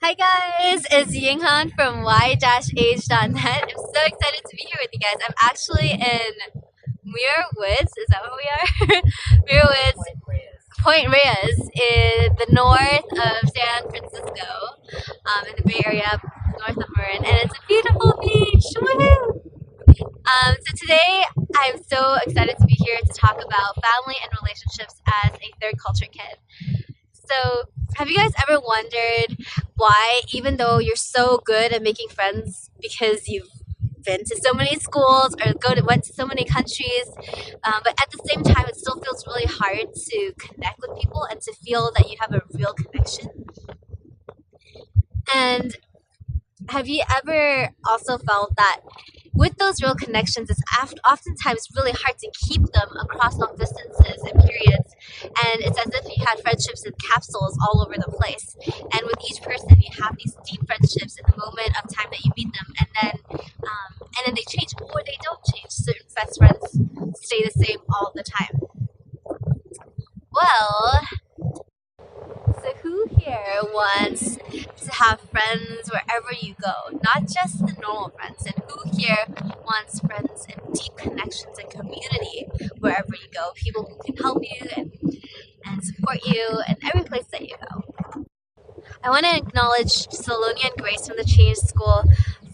Hi guys, it's Ying Han from y-age.net. I'm so excited to be here with you guys. I'm actually in Muir Woods. Is that what we are? Muir Woods, Point Reyes, in the north of San Francisco, in the Bay Area, north of Marin, and it's a beautiful beach. Woohoo! So today I'm so excited to be here to talk about family and relationships as a third culture kid. So, have you guys ever wondered why, even though you're so good at making friends because you've been to so many schools or went to so many countries, but at the same time, it still feels really hard to connect with people and to feel that you have a real connection? And have you ever also felt that with those real connections, it's oftentimes really hard to keep them across long distances and periods, and it's as if you had friendships in capsules all over the place. And with each person, you have these deep friendships in the moment of time that you meet them, and then they change or they don't change. Certain best friends stay the same all the time. Well, so who here wants to have friends wherever you go, not just the normal friends? And who here wants friends and deep connections and community wherever you go? People who can help you and support you in every place that you go. I want to acknowledge Salonia and Grace from the Change School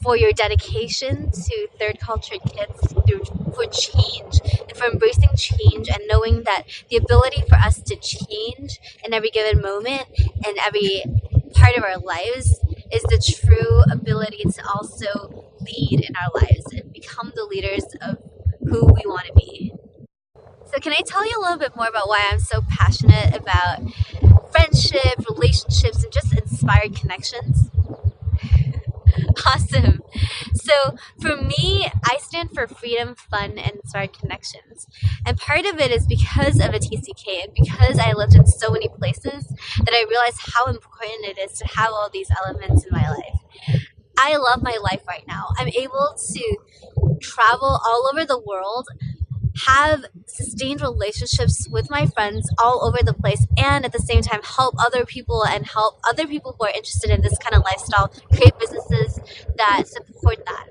for your dedication to third culture kids for change and for embracing change and knowing that the ability for us to change in every given moment and every part of our lives is the true ability to also lead in our lives and become the leaders of who we want to be. So can I tell you a little bit more about why I'm so passionate about friendship, relationships, and just inspired connections? Awesome. So for me, I stand for freedom, fun, and inspired connections. And part of it is because of a TCK and because I lived in so many places that I realized how important it is to have all these elements in my life. I love my life right now. I'm able to travel all over the world, have sustained relationships with my friends all over the place, and at the same time help other people and help other people who are interested in this kind of lifestyle create businesses that support that.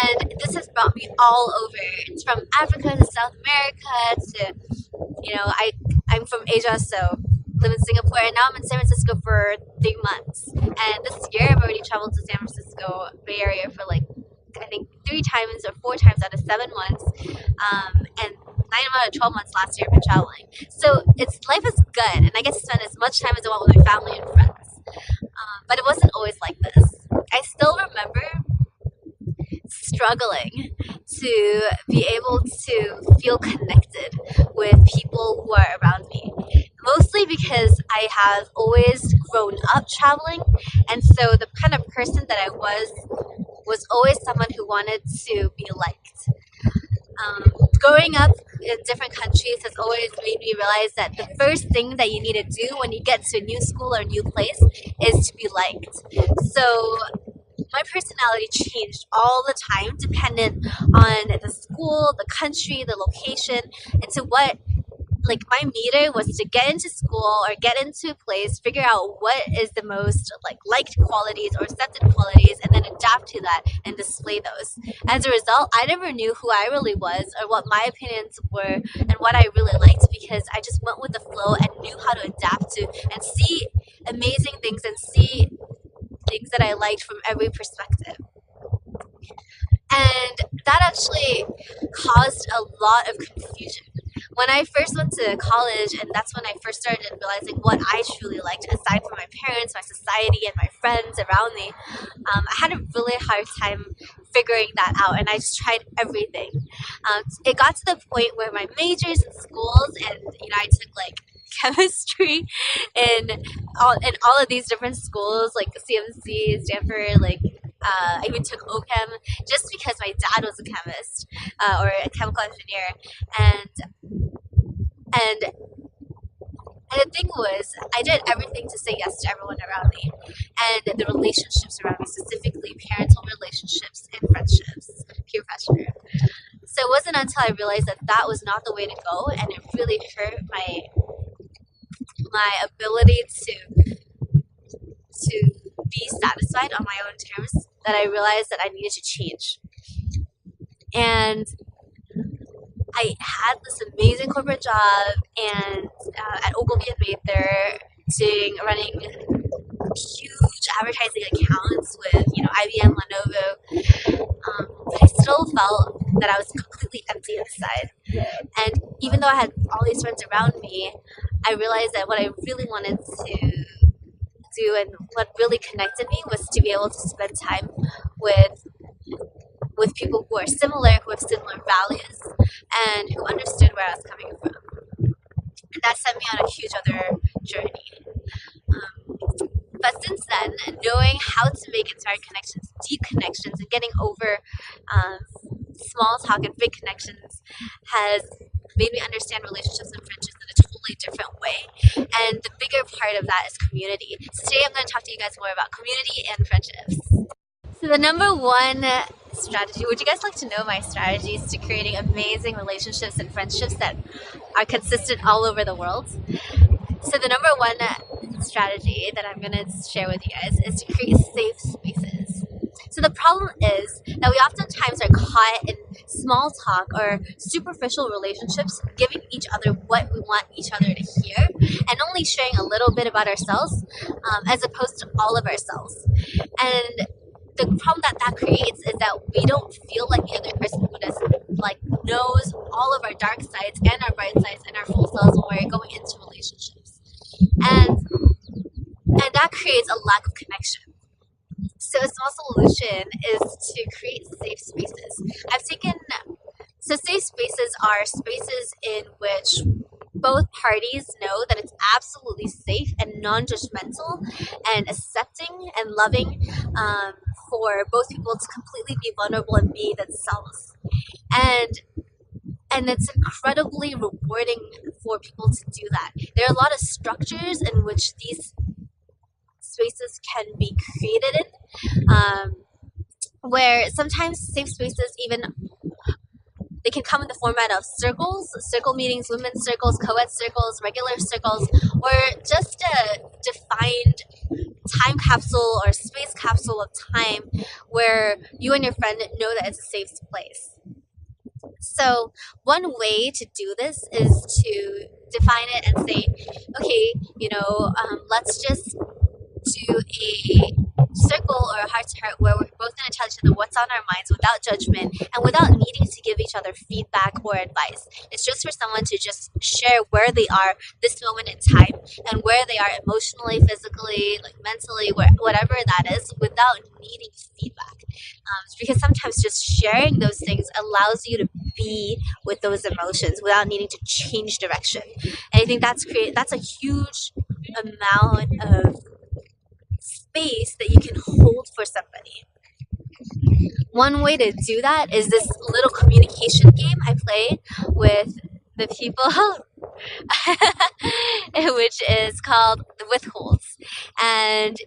And this has brought me all over. It's from Africa to South America to, I'm from Asia, so live in Singapore, and now I'm in San Francisco for 3 months. And this year I've already traveled to San Francisco Bay Area for I think 3 times or 4 times out of 7 months, and 9 out of 12 months last year I've been traveling. So life is good, and I get to spend as much time as I want with my family and friends. But it wasn't always like this. I still remember struggling to be able to feel connected with people who are around me. Mostly because I have always grown up traveling, and so the kind of person that I was always someone who wanted to be liked. Growing up in different countries has always made me realize that the first thing that you need to do when you get to a new school or a new place is to be liked. So my personality changed all the time dependent on the school, the country, the location, and to what my meter was to get into school or get into a place, figure out what is the most liked qualities or accepted qualities, and then adapt to that and display those. As a result, I never knew who I really was or what my opinions were and what I really liked, because I just went with the flow and knew how to adapt to and see amazing things and see things that I liked from every perspective. And that actually caused a lot of confusion. When I first went to college, and that's when I first started realizing what I truly liked, aside from my parents, my society, and my friends around me, I had a really hard time figuring that out, and I just tried everything. It got to the point where my majors in schools, and I took chemistry in all of these different schools, like CMC, Stanford, I even took OChem just because my dad was a chemist or a chemical engineer, and the thing was, I did everything to say yes to everyone around me, and the relationships around me, specifically parental relationships and friendships, peer pressure. So it wasn't until I realized that that was not the way to go, and it really hurt my ability to be satisfied on my own terms that I realized that I needed to change. And I had this amazing corporate job, and at Ogilvy and Mather, running huge advertising accounts with IBM, Lenovo. But I still felt that I was completely empty inside. And even though I had all these friends around me, I realized that what I really wanted to do and what really connected me was to be able to spend time with people who are similar, who have similar values, and who understood where I was coming from. And that set me on a huge other journey. But since then, knowing how to make inspired connections, deep connections, and getting over small talk and big connections has made me understand relationships and friendships in a totally different way. And the bigger part of that is community. So today I'm going to talk to you guys more about community and friendships. So the number one strategy, would you guys like to know my strategies to creating amazing relationships and friendships that are consistent all over the world? So the number one strategy that I'm going to share with you guys is to create safe spaces. So the problem is that we oftentimes are caught in small talk or superficial relationships, giving each other what we want each other to hear, and only sharing a little bit about ourselves as opposed to all of ourselves. And the problem that creates is that we don't feel like the other person knows all of our dark sides and our bright sides and our full selves when we're going into relationships. And that creates a lack of connection. So a small solution is to create safe spaces. So safe spaces are spaces in which both parties know that it's absolutely safe and non-judgmental and accepting and loving for both people to completely be vulnerable and be themselves. And it's incredibly rewarding for people to do that. There are a lot of structures in which these spaces can be created in, where sometimes safe spaces they can come in the format of circles, circle meetings, women's circles, co-ed circles, regular circles, or just a defined time capsule or space capsule of time where you and your friend know that it's a safe place. So one way to do this is to define it and say, okay, let's just do a circle or a heart-to-heart where we're both going to tell each other what's on our minds without judgment and without needing to give each other feedback or advice. It's just for someone to just share where they are this moment in time and where they are emotionally, physically, mentally, whatever that is, without needing feedback. Because sometimes just sharing those things allows you to be with those emotions without needing to change direction. And I think that's a huge amount of space that you can hold for somebody. One way to do that is this little communication game I play with the people, which is called the withholds. And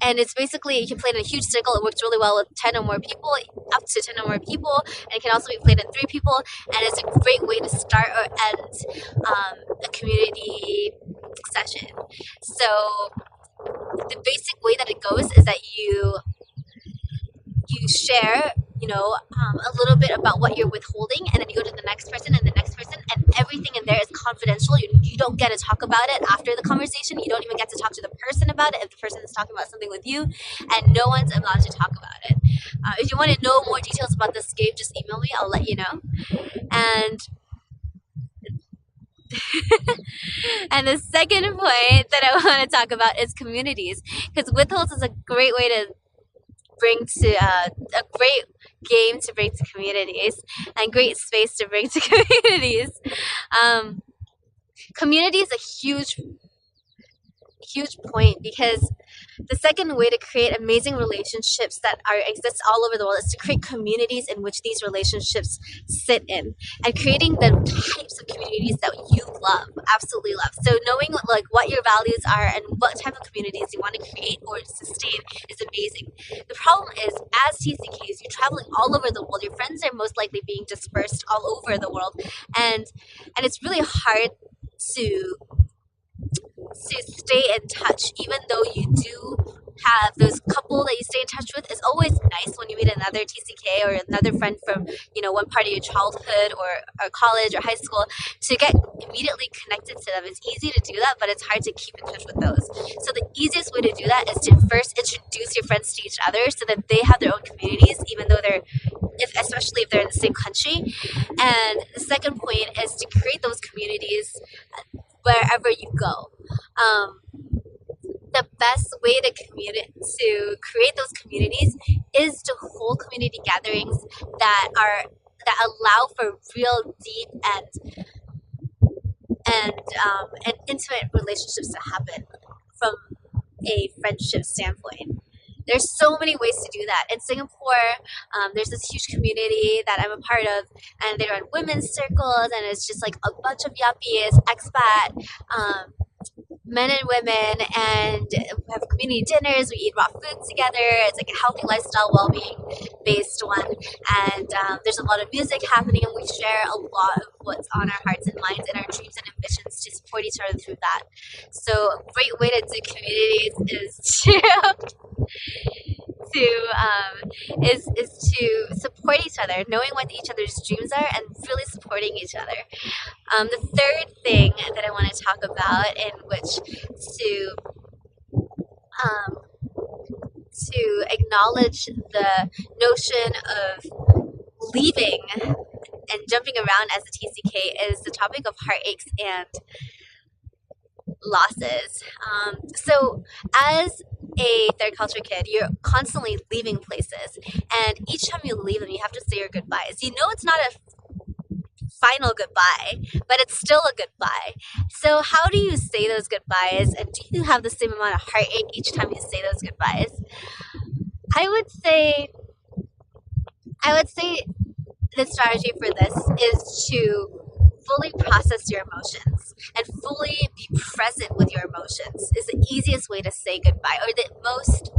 it's basically, you can play it in a huge circle. It works really well with 10 or more people, up to 10 or more people. And it can also be played in 3 people. And it's a great way to start or end a community session. So the basic way that it goes is that you share, a little bit about what you're withholding, and then you go to the next person and the next person, and everything in there is confidential. You don't get to talk about it after the conversation. You don't even get to talk to the person about it if the person is talking about something with you, and no one's allowed to talk about it. If you want to know more details about this game, just email me. I'll let you know. And and the second point that I want to talk about is communities, because withholds is a great way to bring to a great game to bring to communities and great space to bring to communities. Community is a huge point, because the second way to create amazing relationships that exist all over the world is to create communities in which these relationships sit in, and creating the types of communities that you absolutely love. So knowing what your values are and what type of communities you want to create or sustain is amazing. The problem is, as TCKs, you're traveling all over the world. Your friends are most likely being dispersed all over the world, and it's really hard to stay in touch, even though you do have those couple that you stay in touch with. It's always nice when you meet another TCK or another friend from, one part of your childhood or college or high school, to get immediately connected to them. It's easy to do that, but it's hard to keep in touch with those. So the easiest way to do that is to first introduce your friends to each other so that they have their own communities, even though especially if they're in the same country. And the second point is to create those communities wherever you go. The best way to create those communities is to hold community gatherings that allow for real deep and intimate relationships to happen from a friendship standpoint. There's so many ways to do that. In Singapore, there's this huge community that I'm a part of, and they run women's circles, and it's just like a bunch of yuppies, expat, men and women, and we have community dinners. We eat raw food together. It's like a healthy lifestyle, well-being based one, and there's a lot of music happening, and we share a lot of what's on our hearts and minds and our dreams and ambitions to support each other through that. So a great way to do communities is to support each other, knowing what each other's dreams are, and really supporting each other. The third thing that I want to talk about, in which to acknowledge the notion of leaving and jumping around as a TCK, is the topic of heartaches and losses. So as a third culture kid, you're constantly leaving places, and each time you leave them, you have to say your goodbyes. You know it's not a final goodbye, but it's still a goodbye. So how do you say those goodbyes, and do you have the same amount of heartache each time you say those goodbyes? I would say the strategy for this is to fully process your emotions and fully be present with your emotions is the easiest way to say goodbye, or the most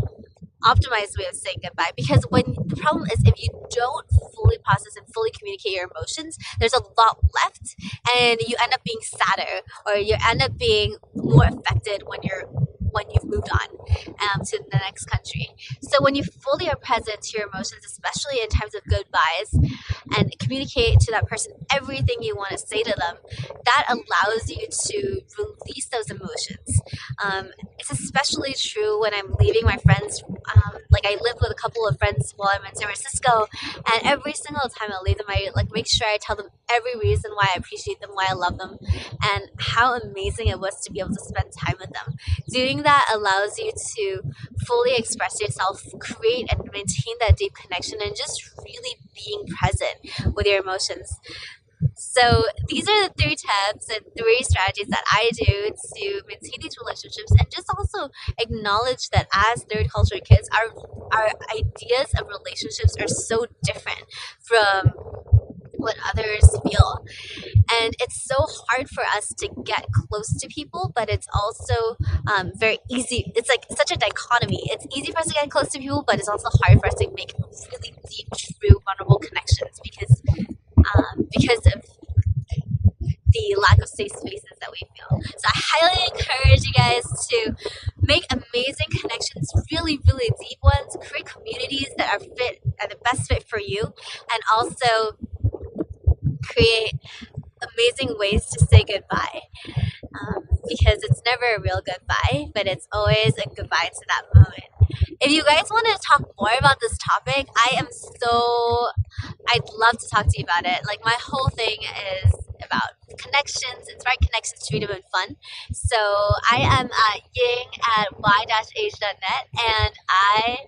optimized way of saying goodbye. Because the problem is, if you don't fully process and fully communicate your emotions, there's a lot left, and you end up being sadder, or you end up being more affected when you've moved on to the next country. So when you fully are present to your emotions, especially in times of goodbyes, and communicate to that person everything you want to say to them, that allows you to release those emotions. It's especially true when I'm leaving my friends. Like, I live with a couple of friends while I'm in San Francisco, and every single time I leave them, I make sure I tell them every reason why I appreciate them, why I love them, and how amazing it was to be able to spend time with them. Doing that allows you to fully express yourself, create and maintain that deep connection, and just really being present with your emotions. So these are the 3 tips and 3 strategies that I do to maintain these relationships, and just also acknowledge that as third culture kids, our ideas of relationships are so different from what others feel. And it's so hard for us to get close to people, but it's also very easy. It's like such a dichotomy. It's easy for us to get close to people, but it's also hard for us to make really deep, true, vulnerable connections because of the lack of safe spaces that we feel. So I highly encourage you guys to make amazing connections, really, really deep ones, create communities that are the best fit for you, and also create amazing ways to say goodbye, because it's never a real goodbye, but it's always a goodbye to that moment. If you guys want to talk more about this topic, I'd love to talk to you about it. Like, my whole thing is about connections, inspired connections, freedom, and fun. So I am Ying at y-age.net, and I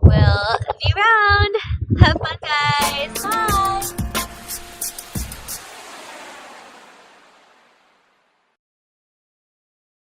will be around.